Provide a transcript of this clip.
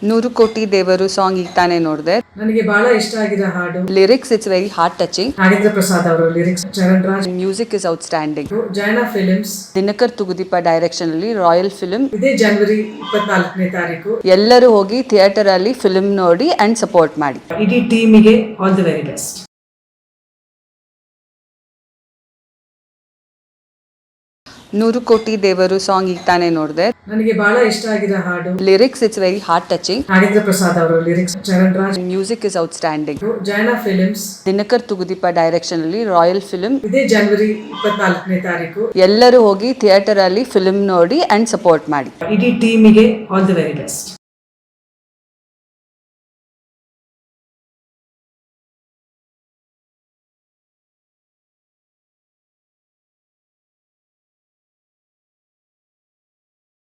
ನೂರು ಕೋಟಿ ದೇವರು ಸಾಂಗ್ ಈಗ ತಾನೇ ನೋಡಿದೆ. ನನಗೆ ಬಹಳ ಇಷ್ಟ ಆಗಿರೋ ಹಾಡು lyrics it's very heart touching. Nagendra Prasad ಅವರು lyrics, Charan Raj music is outstanding. Jayanna Films Dinakar Thoogudeepa direction ಅಲ್ಲಿ ರಾಯಲ್ ಫಿಲ್ಮ್. ಇದೇ ಜನವರಿ 24ನೇ ತಾರೀಕು. ಎಲ್ಲರೂ ಹೋಗಿ ಥಿಯೇಟರ್ ಅಲ್ಲಿ ಫಿಲ್ಮ್ ನೋಡಿ ಅಂಡ್ ಸಪೋರ್ಟ್ ಮಾಡಿ. ಇಡೀ ಟೀಮಿಗೆ ಆಲ್ ದಿ ವೆರಿ ಬೆಸ್ಟ್. ನೂರು ಕೋಟಿ ದೇವರು ಸಾಂಗ್ ಈಗ ತಾನೇ ನೋಡಿದೆ. ನನಗೆ ಬಹಳ ಇಷ್ಟ ಆಗಿರೋ ಹಾಡು lyrics it's very heart touching. Nagendra Prasad ಅವರು lyrics, Charan Raj music is outstanding. Jayanna Films Dinakar Thoogudeepa direction ಅಲ್ಲಿ ರಾಯಲ್ ಫಿಲ್ಮ್. ಇದೇ ಜನವರಿ 24ನೇ ತಾರೀಕು. ಎಲ್ಲರೂ ಹೋಗಿ ಥಿಯೇಟರ್ ಅಲ್ಲಿ ಫಿಲ್ಮ್ ನೋಡಿ ಅಂಡ್ ಸಪೋರ್ಟ್ ಮಾಡಿ. ಇಡೀ ಟೀಮಿಗೆ ಆಲ್ ದಿ ವೆರಿ ಬೆಸ್ಟ್.